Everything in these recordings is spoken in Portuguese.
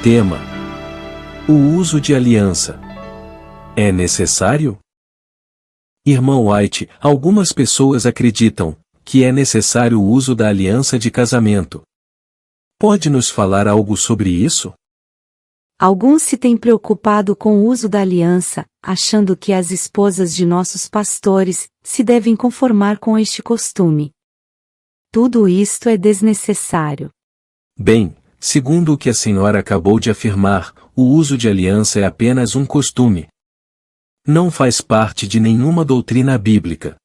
Tema: o uso de aliança. É necessário? Irmão White, algumas pessoas acreditam que é necessário o uso da aliança de casamento. Pode nos falar algo sobre isso? Alguns se têm preocupado com o uso da aliança, achando que as esposas de nossos pastores se devem conformar com este costume. Tudo isto é desnecessário. Bem, segundo o que a senhora acabou de afirmar, o uso de aliança é apenas um costume. Não faz parte de nenhuma doutrina bíblica.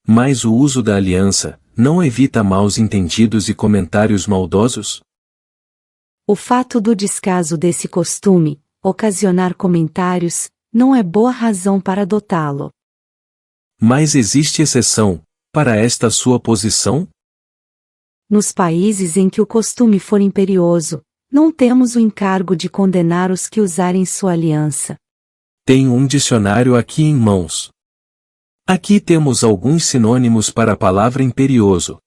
Mas o uso da aliança não evita maus entendidos e comentários maldosos? O fato do descaso desse costume ocasionar comentários não é boa razão para adotá-lo. Mas existe exceção para esta sua posição? Nos países em que o costume for imperioso, não temos o encargo de condenar os que usarem sua aliança. Tenho um dicionário aqui em mãos. Aqui temos alguns sinônimos para a palavra imperioso.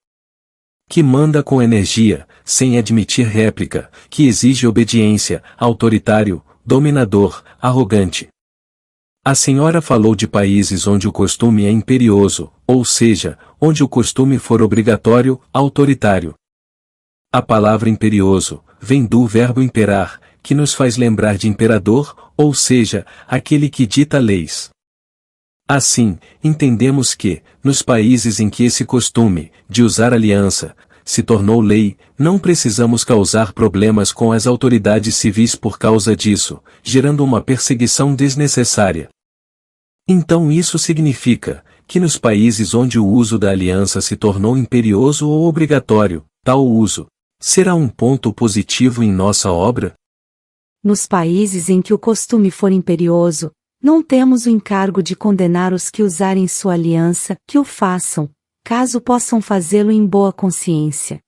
Que manda com energia, sem admitir réplica, que exige obediência, autoritário, dominador, arrogante. A senhora falou de países onde o costume é imperioso, ou seja, onde o costume for obrigatório, autoritário. A palavra imperioso vem do verbo imperar, que nos faz lembrar de imperador, ou seja, aquele que dita leis. Assim, entendemos que, nos países em que esse costume, de usar aliança, se tornou lei, não precisamos causar problemas com as autoridades civis por causa disso, gerando uma perseguição desnecessária. Então isso significa, que nos países onde o uso da aliança se tornou imperioso ou obrigatório, tal uso, será um ponto positivo em nossa obra? Nos países em que o costume for imperioso, não temos o encargo de condenar os que usarem sua aliança, que o façam, caso possam fazê-lo em boa consciência.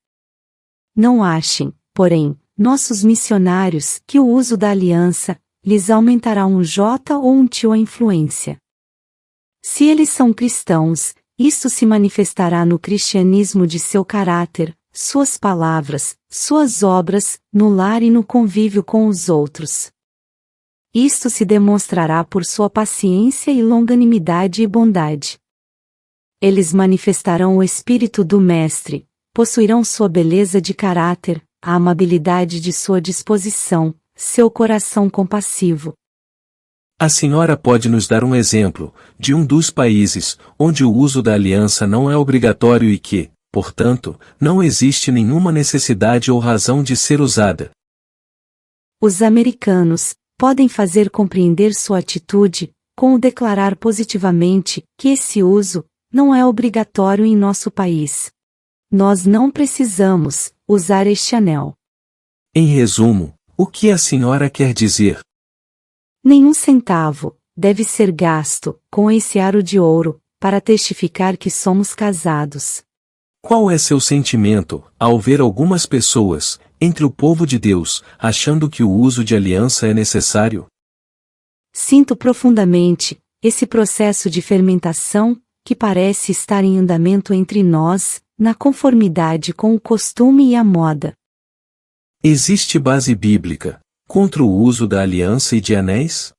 Não achem, porém, nossos missionários, que o uso da aliança lhes aumentará um J ou um tio a influência. Se eles são cristãos, isto se manifestará no cristianismo de seu caráter, suas palavras, suas obras, no lar e no convívio com os outros. Isto se demonstrará por sua paciência e longanimidade e bondade. Eles manifestarão o espírito do Mestre, possuirão sua beleza de caráter, a amabilidade de sua disposição, seu coração compassivo. A senhora pode nos dar um exemplo de um dos países onde o uso da aliança não é obrigatório e que, portanto, não existe nenhuma necessidade ou razão de ser usada. Os americanos podem fazer compreender sua atitude, com o declarar positivamente que esse uso não é obrigatório em nosso país. Nós não precisamos usar este anel. Em resumo, o que a senhora quer dizer? Nenhum centavo deve ser gasto com esse aro de ouro para testificar que somos casados. Qual é seu sentimento ao ver algumas pessoas, entre o povo de Deus, achando que o uso de aliança é necessário? Sinto profundamente esse processo de fermentação que parece estar em andamento entre nós, na conformidade com o costume e a moda. Existe base bíblica contra o uso da aliança e de anéis?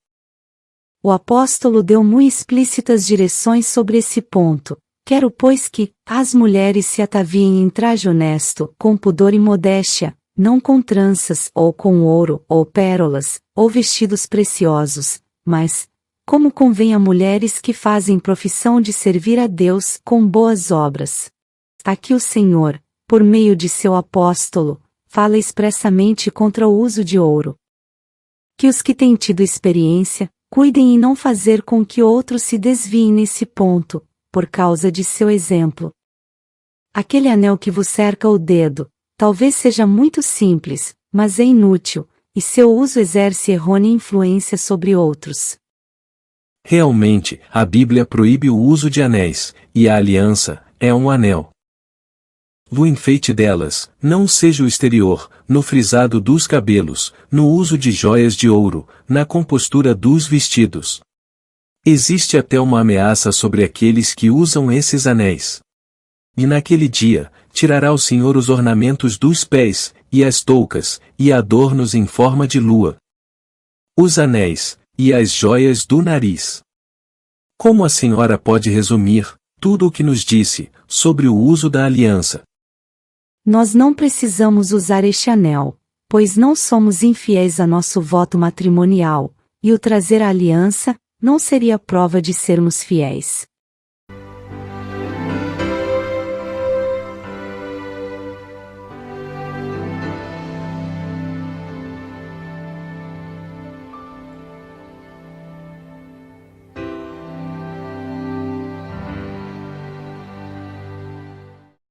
O apóstolo deu muito explícitas direções sobre esse ponto. Quero, pois, que as mulheres se ataviem em traje honesto, com pudor e modéstia, não com tranças, ou com ouro, ou pérolas, ou vestidos preciosos, mas, como convém a mulheres que fazem profissão de servir a Deus com boas obras. Aqui o Senhor, por meio de seu apóstolo, fala expressamente contra o uso de ouro. Que os que têm tido experiência, cuidem em não fazer com que outros se desviem nesse ponto, por causa de seu exemplo. Aquele anel que vos cerca o dedo, talvez seja muito simples, mas é inútil, e seu uso exerce errônea influência sobre outros. Realmente, a Bíblia proíbe o uso de anéis, e a aliança é um anel. O enfeite delas, não seja o exterior, no frisado dos cabelos, no uso de joias de ouro, na compostura dos vestidos. Existe até uma ameaça sobre aqueles que usam esses anéis. E naquele dia, tirará o Senhor os ornamentos dos pés, e as toucas, e adornos em forma de lua. Os anéis, e as joias do nariz. Como a senhora pode resumir tudo o que nos disse sobre o uso da aliança? Nós não precisamos usar este anel, pois não somos infiéis a nosso voto matrimonial, e o trazer a aliança não seria prova de sermos fiéis.